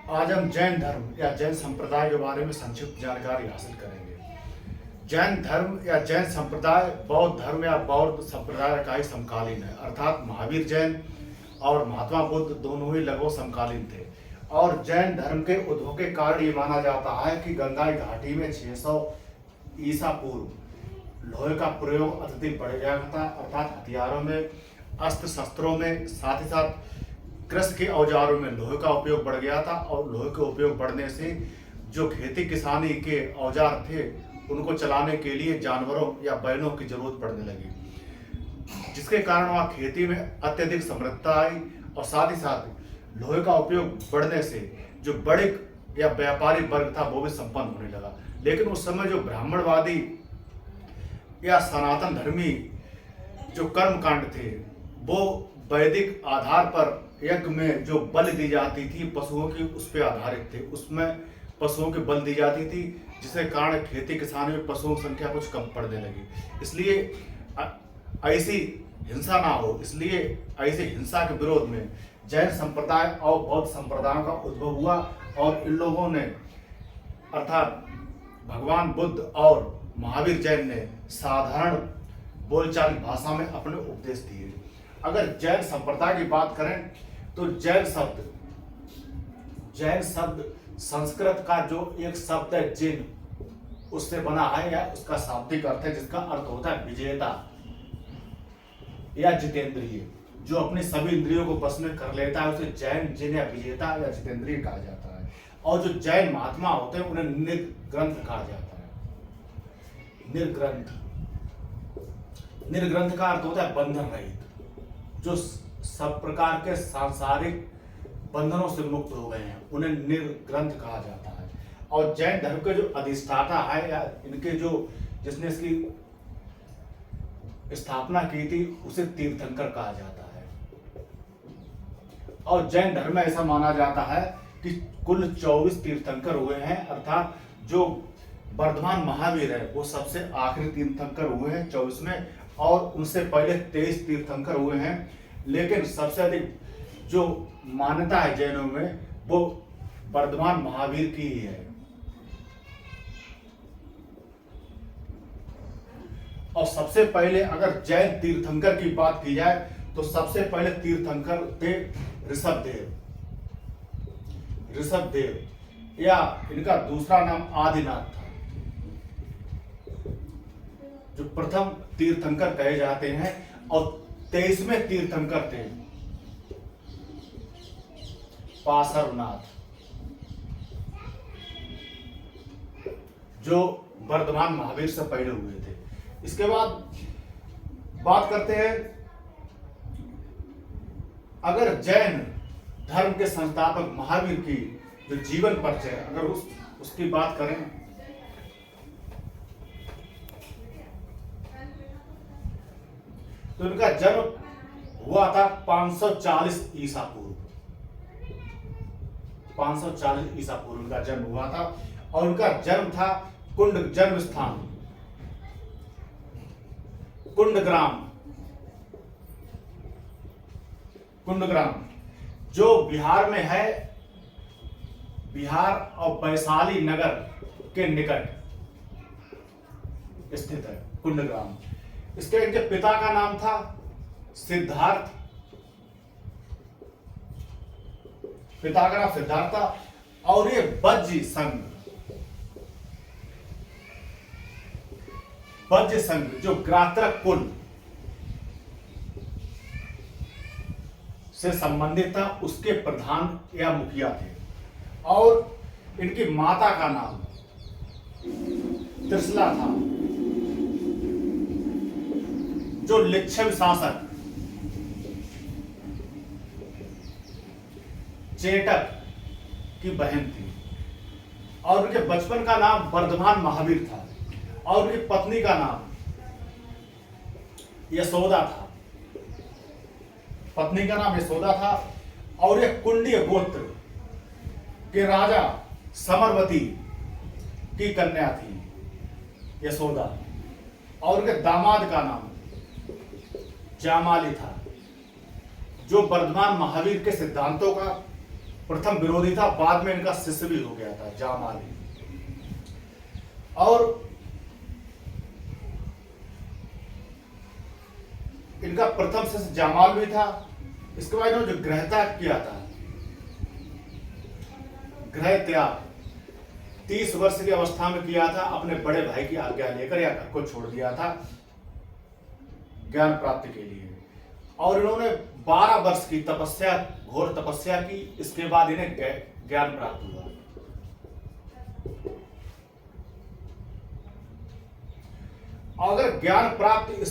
आज हम जैन धर्म या जैन संप्रदाय के बारे में संक्षिप्त जानकारी हासिल करेंगे। जैन धर्म या जैन संप्रदाय बौद्ध धर्म या बौद्ध संप्रदाय का ही समकालीन है, अर्थात महावीर जैन और महात्मा बुद्ध दोनों ही लगभग समकालीन थे। और जैन धर्म के उद्भव के कारण ये माना जाता है कि गंगा घाटी में 600 ईसा पूर्व लोहे का प्रयोग अत्यधिक बढ़ गया था, अर्थात हथियारों में, अस्त्र शस्त्रों में, साथ ही साथ कृषि के औजारों में लोहे का उपयोग बढ़ गया था। और लोहे के उपयोग बढ़ने से जो खेती किसानी के औजार थे उनको चलाने के लिए जानवरों या बैलों की जरूरत पड़ने लगी, जिसके कारण वहाँ खेती में अत्यधिक समृद्धता आई। और साथ ही साथ लोहे का उपयोग बढ़ने से जो बड़े या व्यापारी वर्ग था वो भी संपन्न होने लगा। लेकिन उस समय जो ब्राह्मणवादी या सनातन धर्मी जो कर्मकांड थे वो वैदिक आधार पर यज्ञ में जो बलि दी जाती थी पशुओं की, उस पर आधारित थे। उसमें पशुओं की बलि दी जाती थी, जिसके कारण खेती किसानी में पशुओं की संख्या कुछ कम पड़ने लगी। इसलिए ऐसी हिंसा ना हो, इसलिए ऐसी हिंसा के विरोध में जैन संप्रदाय और बौद्ध संप्रदायों का उद्भव हुआ। और इन लोगों ने अर्थात भगवान बुद्ध और महावीर जैन ने साधारण बोलचाल भाषा में अपने उपदेश दिए। अगर जैन संप्रदाय की बात करें तो जैन शब्द संस्कृत का जो एक शब्द है जिन, उससे बना है, या उसका शाब्दिक अर्थ है जिसका अर्थ होता है विजेता या जितेंद्रिय। जो अपने सभी इंद्रियों को बस में कर लेता है उसे जैन, जिन या विजेता या जितेंद्रिय कहा जाता है। और जो जैन महात्मा होते हैं उन्हें निर्ग्रंथ कहा जाता है। निर्ग्रंथ का अर्थ होता है बंधन रहित, जो सब प्रकार के सांसारिक बंधनों से मुक्त हो गए हैं, उन्हें निर्ग्रंथ कहा जाता है। और जैन धर्म के जो अधिष्ठाता है या इनके जो जिसने इसकी स्थापना की थी उसे तीर्थंकर कहा जाता है। और जैन धर्म में ऐसा माना जाता है कि कुल 24 तीर्थंकर हुए हैं, अर्थात जो वर्धमान महावीर है वो सबसे आखिरी तीर्थंकर हुए हैं 24 में, और उनसे पहले 23 तीर्थंकर हुए हैं। लेकिन सबसे अधिक जो मान्यता है जैनों में वो वर्धमान महावीर की ही है। और सबसे पहले अगर जैन तीर्थंकर की बात की जाए तो सबसे पहले तीर्थंकर थे ऋषभदेव, या इनका दूसरा नाम आदिनाथ था। जो प्रथम तीर्थंकर कहे जाते हैं। और 23वें तीर्थंकर थे पार्श्वनाथ, जो वर्धमान महावीर से पहले हुए थे। इसके बाद बात करते हैं, अगर जैन धर्म के संस्थापक महावीर की जो जीवन परिचय अगर उसकी बात करें तो इनका जन्म हुआ था 540 ईसा पूर्व। 540 ईसा पूर्व उनका जन्म हुआ था। और उनका जन्म था जन्म स्थान कुंडग्राम, जो बिहार में है, बिहार और वैशाली नगर के निकट स्थित है कुंडग्राम। इनके पिता का नाम था सिद्धार्थ, पिता का नाम सिद्धार्थ था। और ये बज्ज संघ जो ग्रात्रक कुल से संबंधित था उसके प्रधान या मुखिया थे। और इनकी माता का नाम त्रिशला था, जो लिच्छवी शासक चेटक की बहन थी। और उनके बचपन का नाम वर्धमान महावीर था। और उनकी पत्नी का नाम यशोदा था। और यह कुंडीय गोत्र के राजा समरवती की कन्या थी यशोदा। और उनके दामाद का नाम जामाली था, जो वर्धमान महावीर के सिद्धांतों का प्रथम विरोधी था, बाद में इनका शिष्य भी हो गया था जामाली। और इनका प्रथम शिष्य जामाल भी था। इसके बाद इन्होंने जो ग्रह त्याग किया था, ग्रह त्याग 30 वर्ष की अवस्था में किया था, अपने बड़े भाई की आज्ञा लेकर या घर को छोड़ दिया था ज्ञान प्राप्ति के लिए। और इन्होंने 12 वर्ष की तपस्या, घोर तपस्या की। इसके बाद इन्हें ज्ञान प्राप्त हुआ। अगर ज्ञान प्राप्त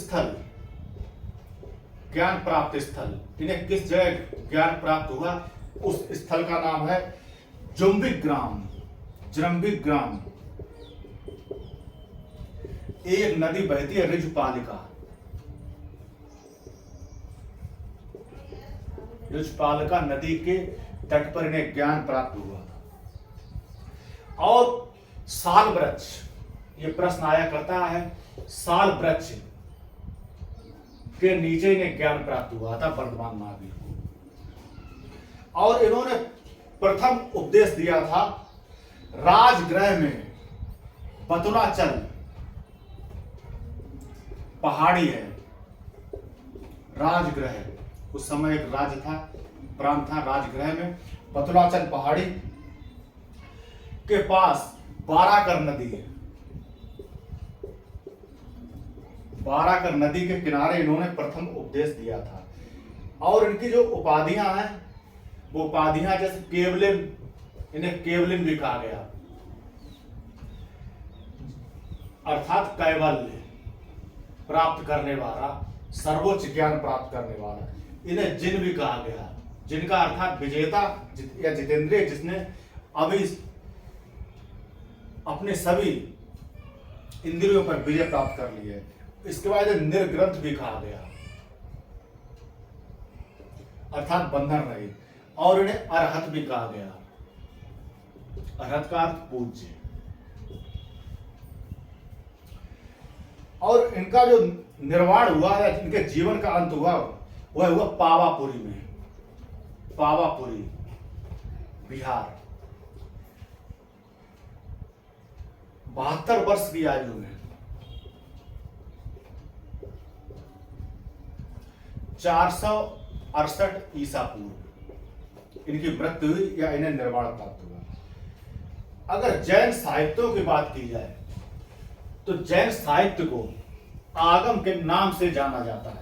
स्थल इन्हें किस जगह ज्ञान प्राप्त हुआ, उस स्थल का नाम है जुम्बिक ग्राम, जरम्बिक ग्राम। एक नदी बहती है ऋजुपालिका। ऋजुपालिका नदी के तट पर इन्हें ज्ञान प्राप्त हुआ था। और साल वृक्ष, ये प्रश्न आया करता है, साल वृक्ष के नीचे इन्हें ज्ञान प्राप्त हुआ था वर्धमान महावीर को। और इन्होंने प्रथम उपदेश दिया था राजगृह में। बतुलाचल पहाड़ी है, राजगृह उस समय एक राज्य था, प्रांत था। राजगृह में बतुलाचल पहाड़ी के पास बाराकर नदी है। बाराकर नदी के किनारे इन्होंने प्रथम उपदेश दिया था। और इनकी जो उपाधियां हैं, वो उपाधियां जैसे केवलिन, इन्हें केवलिन भी कहा गया, अर्थात कैवल्य प्राप्त करने वाला, सर्वोच्च ज्ञान प्राप्त करने वाला। इन्हें जिन भी कहा गया, जिनका अर्थात विजेता या जितेंद्रिय, जिसने अभी अपने सभी इंद्रियों पर विजय प्राप्त कर ली है। इसके बाद निर्ग्रंथ भी कहा गया, अर्थात बंधन रहित। और इन्हें अरहत भी कहा गया। अरहत का अर्थ पूज्य। और इनका जो निर्वाण हुआ है, इनके जीवन का अंत हुआ, वह हुआ पावापुरी में, पावापुरी बिहार। 72 वर्ष की आयु में 468 ईसा पूर्व इनकी मृत्यु हुई या इन्हें निर्वाण प्राप्त हुआ। अगर जैन साहित्यों की बात की जाए तो जैन साहित्य को आगम के नाम से जाना जाता है।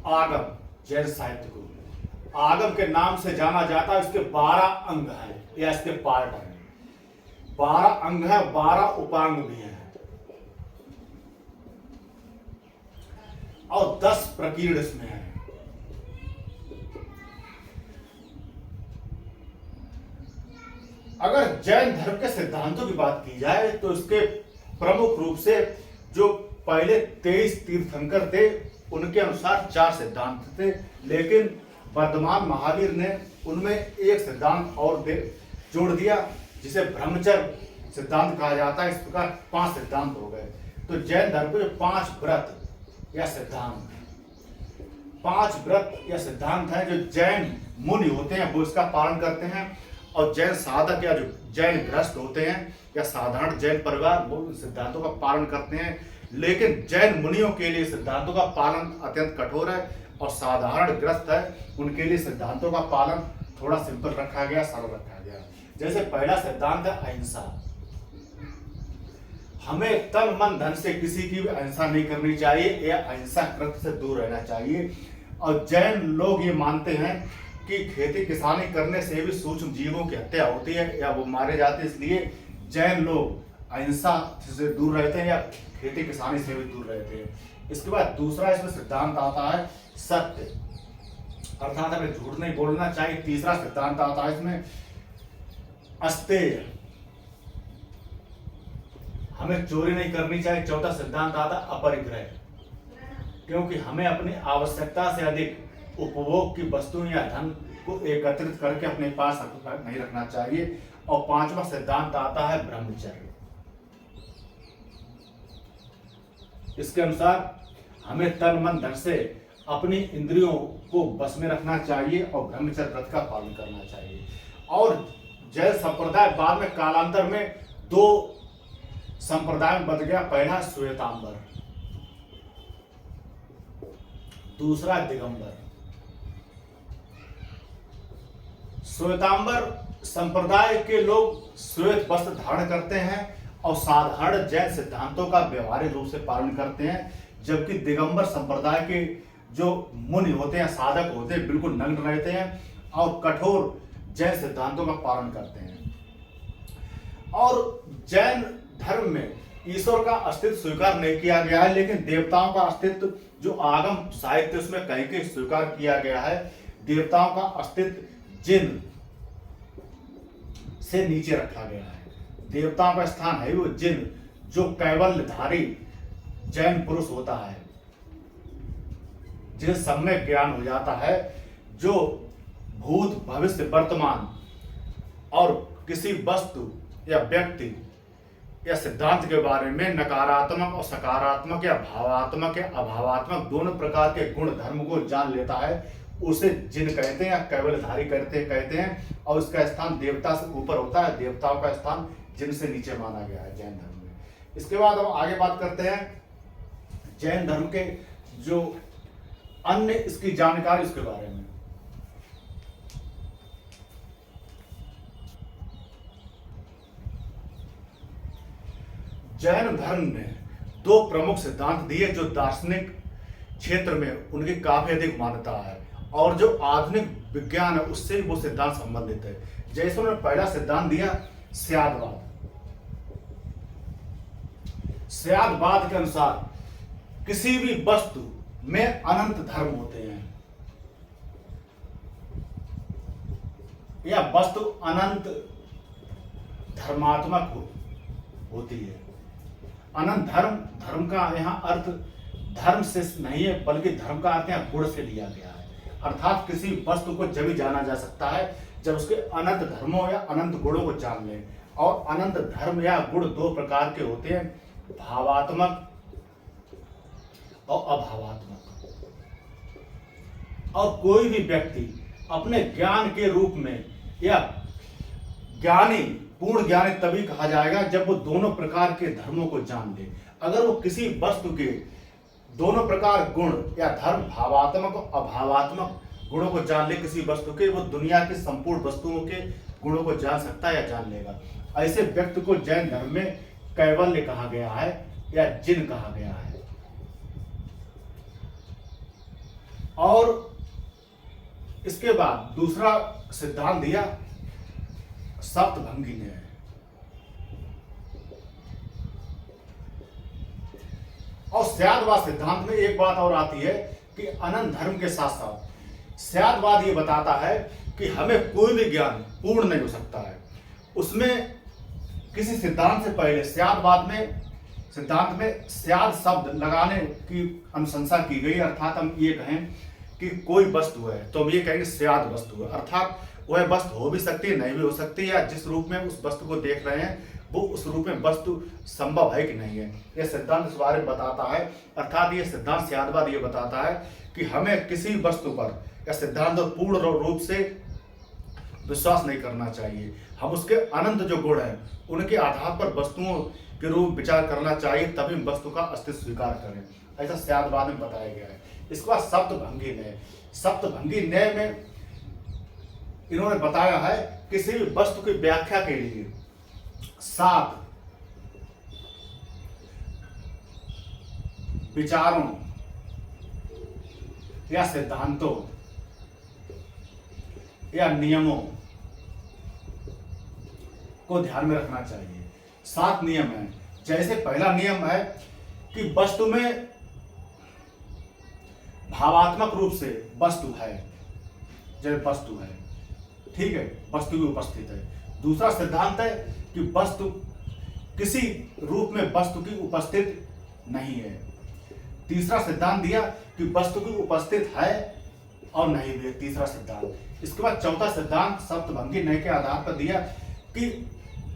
आगम, जैन साहित्य को आगम के नाम से जाना जाता है। इसके 12 अंग हैं या इसके पार्ट हैं। 12 अंग है, 12 उपांग भी हैं और 10 प्रकीर्ण इसमें है। अगर जैन धर्म के सिद्धांतों की बात की जाए तो इसके प्रमुख रूप से जो पहले 23 तीर्थंकर थे, उनके अनुसार 4 सिद्धांत थे, लेकिन वर्धमान महावीर ने उनमें एक सिद्धांत और जोड़ दिया, जिसे ब्रह्मचर्य सिद्धांत कहा जाता है। इस प्रकार 5 सिद्धांत हो गए। तो जैन धर्म के 5 व्रत या सिद्धांत, 5 व्रत या सिद्धांत हैं जो जैन मुनि होते हैं वो इसका पालन करते हैं। और जैन साधक या जो जैन गृहस्थ होते हैं या साधारण जैन परिवार, वो सिद्धांतों का पालन करते हैं। लेकिन जैन मुनियों के लिए सिद्धांतों का पालन अत्यंत कठोर है, और साधारण ग्रस्त है उनके लिए सिद्धांतों का पालन थोड़ा सिंपल रखा गया, सरल रखा गया। जैसे पहला सिद्धांत है अहिंसा। हमें तन मन धन से किसी की भी अहिंसा नहीं करनी चाहिए या अहिंसा कृत्य से दूर रहना चाहिए। और जैन लोग ये मानते हैं कि खेती किसानी करने से भी सूक्ष्म जीवों की हत्या होती है या वो मारे जाते हैं, इसलिए जैन लोग अहिंसा से दूर रहते हैं या खेती किसानी से भी दूर रहते हैं। इसके बाद दूसरा इसमें सिद्धांत आता है सत्य, अर्थात हमें झूठ नहीं बोलना चाहिए। तीसरा सिद्धांत आता है इसमें अस्तेय, हमें चोरी नहीं करनी चाहिए। चौथा सिद्धांत आता अपरिग्रह, क्योंकि हमें अपनी आवश्यकता से अधिक उपभोग की वस्तु या धन को एकत्रित करके अपने पास नहीं रखना चाहिए। और 5वां सिद्धांत आता है ब्रह्मचर्य। इसके अनुसार हमें तन मन धन से अपनी इंद्रियों को बस में रखना चाहिए और ब्रह्मचर्य व्रत का पालन करना चाहिए। और जैन संप्रदाय बाद में कालांतर में दो संप्रदाय में बदल गया। पहला श्वेतांबर, दूसरा दिगंबर। श्वेतांबर संप्रदाय के लोग श्वेत वस्त्र धारण करते हैं और साधारण जैन सिद्धांतों का व्यवहारिक रूप से पालन करते हैं, जबकि दिगंबर संप्रदाय के जो मुनि होते हैं, साधक होते हैं, बिल्कुल नग्न रहते हैं और कठोर जैन सिद्धांतों का पालन करते हैं। और जैन धर्म में ईश्वर का अस्तित्व स्वीकार नहीं किया गया है, लेकिन देवताओं का अस्तित्व जो आगम साहित्य उसमें कहीं कहीं स्वीकार किया गया है। देवताओं का अस्तित्व जिन से नीचे रखा गया है। देवताओं का स्थान है वो जिन, जो कैवल्यधारी जैन पुरुष होता है, जिन सम्यक ज्ञान हो जाता है, जो भूत भविष्य वर्तमान और किसी वस्तु या व्यक्ति या सिद्धांत के बारे में नकारात्मक और सकारात्मक या भावात्मक या अभावात्मक दोनों प्रकार के गुण धर्म को जान लेता है, उसे जिन कहते हैं या कैवल्यधारी कहते हैं। और उसका स्थान देवता से ऊपर होता है, देवताओं का स्थान जिन से नीचे माना गया है जैन धर्म में। इसके बाद हम आगे बात करते हैं जैन धर्म के जो अन्य इसकी जानकारी उसके बारे में। जैन धर्म ने दो प्रमुख सिद्धांत दिए जो दार्शनिक क्षेत्र में उनकी काफी अधिक मान्यता है और जो आधुनिक विज्ञान है उससे वो सिद्धांत संबंधित है। जैसे उन्होंने पहला सिद्धांत दिया स्यादवाद। स्यादवाद के अनुसार किसी भी वस्तु में अनंत धर्म होते हैं या वस्तु अनंत धर्मात्मक होती है। अनंत धर्म का यहाँ अर्थ धर्म से नहीं है, बल्कि धर्म का अर्थ यहाँ गुण से लिया गया है। अर्थात किसी वस्तु को जब ही जाना जा सकता है जब उसके अनंत धर्मों या अनंत गुणों को जान लें। और अनंत धर्म या गुण दो प्रकार के होते हैं, भावात्मक और अभावात्मक। और कोई भी व्यक्ति अपने ज्ञान के रूप में या ज्ञानी, पूर्ण ज्ञानी तभी कहा जाएगा जब वो दोनों प्रकार के धर्मों को जान ले। अगर वो किसी वस्तु के दोनों प्रकार गुण या धर्म, भावात्मक और अभावात्मक गुणों को जान ले किसी वस्तु के, वो दुनिया की संपूर्ण वस्तुओं के गुणों को जान सकता है या जान लेगा। ऐसे व्यक्ति को जैन धर्म में कैवल्य कहा गया है या जिन कहा गया है। और इसके बाद दूसरा सिद्धांत दिया सप्तभंगी ने। और स्यादवाद सिद्धांत में एक बात और आती है कि अनंत धर्म के साथ साथ स्यादवाद ये बताता है कि हमें कोई भी ज्ञान पूर्ण नहीं हो सकता है। उसमें किसी सिद्धांत से पहले सिद्धांत में स्याद शब्द लगाने की अनुशंसा की गई। अर्थात हम ये कहें कि कोई वस्तु है तो हम ये कहेंगे स्याद वस्तु है, अर्थात वह वस्तु हो भी सकती है, नहीं भी हो सकती, या जिस रूप में उस वस्तु को देख रहे हैं वो उस रूप में वस्तु संभव है कि नहीं है। यह सिद्धांत इस बारे में बताता है। अर्थात ये सिद्धांत स्यादवाद ये बताता है कि हमें किसी वस्तु पर या सिद्धांत पर पूर्ण रूप से विश्वास नहीं करना चाहिए। हम उसके अनंत जो गुण हैं उनके आधार पर वस्तुओं के रूप विचार करना चाहिए, तभी वस्तु का अस्तित्व स्वीकार करें। ऐसा स्यादवाद में बताया गया है। इसके बाद सप्तभंगी न्याय। सप्तभंगी न्याय में इन्होंने बताया है किसी भी वस्तु की व्याख्या के लिए 7 विचारों या सिद्धांतों या नियमों को ध्यान में रखना चाहिए। 7 नियम हैं। जैसे पहला नियम है कि वस्तु में भावात्मक रूप से वस्तु है, जैसे वस्तु है, ठीक है, वस्तु भी उपस्थित है। दूसरा सिद्धांत है कि वस्तु किसी रूप में वस्तु की उपस्थित नहीं है। तीसरा सिद्धांत दिया कि वस्तु की उपस्थित है और नहीं भी है, तीसरा सिद्धांत। इसके बाद चौथा सिद्धांत सप्तभंगी न्याय के आधार पर दिया कि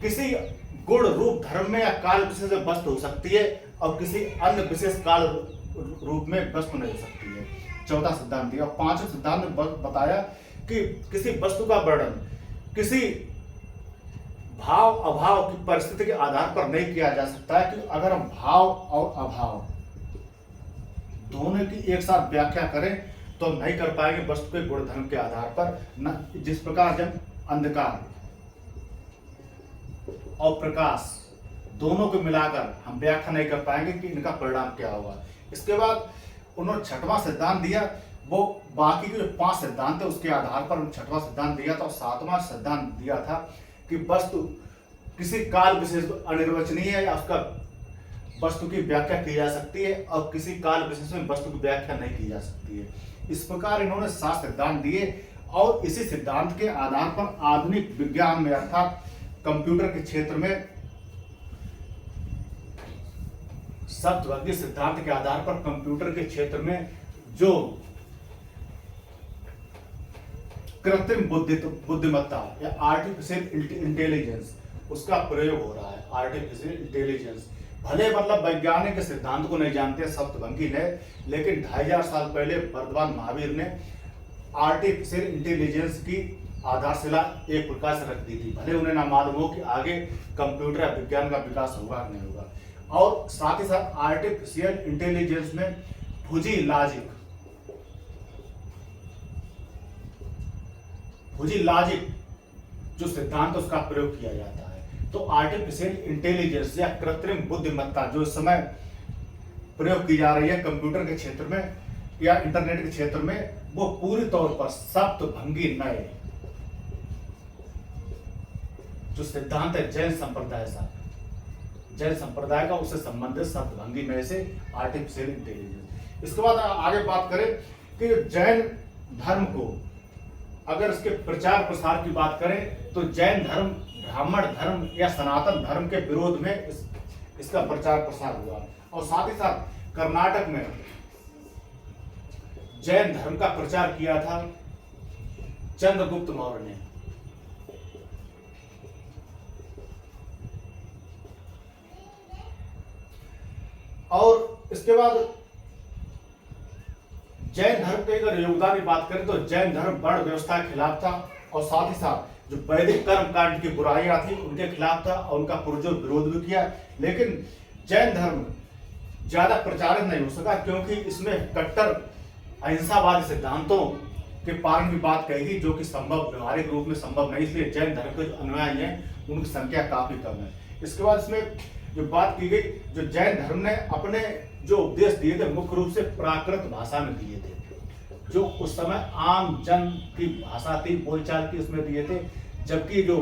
किसी गुण रूप धर्म में या काल विशेष में वस्तु हो सकती है और किसी अन्य विशेष काल रूप में वस्तु नहीं हो सकती है। चौथा सिद्धांत दिया। पांचवें सिद्धांत में बताया कि किसी वस्तु का वर्णन किसी भाव अभाव की परिस्थिति के आधार पर नहीं किया जा सकता है, कि अगर हम भाव और अभाव दोनों की एक साथ व्याख्या करें तो हम नहीं कर पाएंगे वस्तु के गुण धर्म के आधार पर। न जिस प्रकार जब अंधकार और प्रकाश दोनों को मिलाकर हम व्याख्या नहीं कर पाएंगे कि इनका परिणाम क्या होगा। इसके बाद उन्होंने छठवां सिद्धांत दिया, वो बाकी के जो 5 सिद्धांत थे उसके आधार पर छठवां सिद्धांत दिया था। और 7वां सिद्धांत दिया था कि वस्तु किसी काल विशेष अनिर्वचनीय है या उसका वस्तु की व्याख्या की जा सकती है और किसी काल विशेष में वस्तु की व्याख्या नहीं की जा सकती है। इस प्रकार इन्होंने 7 सिद्धांत दिए और इसी सिद्धांत के आधार पर आधुनिक विज्ञान में अर्थात कंप्यूटर के क्षेत्र में सप्तभंगी सिद्धांत के आधार पर कंप्यूटर के क्षेत्र में जो कृत्रिम बुद्धिमत्ता या आर्टिफिशियल इंटेलिजेंस उसका प्रयोग हो रहा है। आर्टिफिशियल इंटेलिजेंस भले मतलब वैज्ञानिक के सिद्धांत को नहीं जानते सप्तभंगी ने, लेकिन 2500 साल पहले वर्धमान महावीर ने आर्टिफिशियल इंटेलिजेंस की आधारशिला एक प्रकार से रख दी थी। भले उन्हें ना मालूम हो कि आगे कंप्यूटर या विज्ञान का विकास होगा कि नहीं होगा। और साथ ही साथ आर्टिफिशियल इंटेलिजेंस में फुजी लॉजिक जो सिद्धांत उसका प्रयोग किया जाता है। तो आर्टिफिशियल इंटेलिजेंस या कृत्रिम बुद्धिमत्ता जो इस समय प्रयोग की जा रही है कंप्यूटर के क्षेत्र में या इंटरनेट के क्षेत्र में, वो पूरी तौर पर सप्तभंगी नए जो सिद्धांत है जैन संप्रदाय का उससे संबंधित सप्तभंगी नए से आर्टिफिशियल इंटेलिजेंस। इसके बाद आगे बात करें कि जैन धर्म को अगर इसके प्रचार प्रसार की बात करें तो जैन धर्म ब्राह्मण धर्म या सनातन धर्म के विरोध में इसका प्रचार प्रसार हुआ। और साथ ही साथ कर्नाटक में जैन धर्म का प्रचार किया था चंद्रगुप्त मौर्य ने। और इसके बाद जैन धर्म के अगर योगदान की बात करें तो जैन धर्म वर्ण व्यवस्था के खिलाफ था और साथ ही साथ जो वैदिक कर्म कांड की बुराइयां थी उनके खिलाफ था और उनका पुरजोर विरोध भी किया। लेकिन जैन धर्म ज्यादा प्रचारित नहीं हो सका क्योंकि इसमें कट्टर अहिंसावादी सिद्धांतों के पालन की बात कही जो कि संभव व्यवहारिक रूप में संभव नहीं, इसलिए जैन धर्म के जो अनुयायी हैं उनकी संख्या काफी कम है। इसके बाद इसमें जो बात की गई, जो जैन धर्म ने अपने जो उपदेश दिए थे मुख्य रूप से प्राकृत भाषा में दिए थे, जो उस समय आम जन की भाषा थी, बोलचाल की उसमें दिए थे। जबकि जो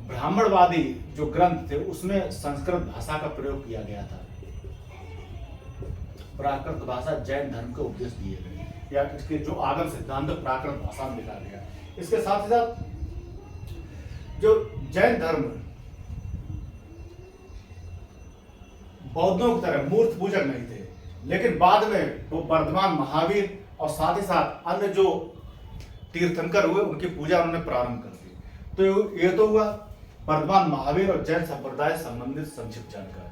ब्राह्मणवादी जो ग्रंथ थे उसमें संस्कृत भाषा का प्रयोग किया गया था। प्राकृत भाषा जैन धर्म के उपदेश दिए गए या इसके जो आगम सिद्धांत प्राकृत भाषा में लिखा गया। इसके साथ ही साथ जो जैन धर्म बौद्धों की तरह मूर्ति पूजक नहीं थे, लेकिन बाद में वो वर्धमान महावीर और साथ ही साथ अन्य जो तीर्थंकर हुए उनकी पूजा उन्होंने प्रारंभ कर दी। तो ये तो हुआ वर्धमान महावीर और जैन संप्रदाय संबंधित संक्षिप्त जानकारी।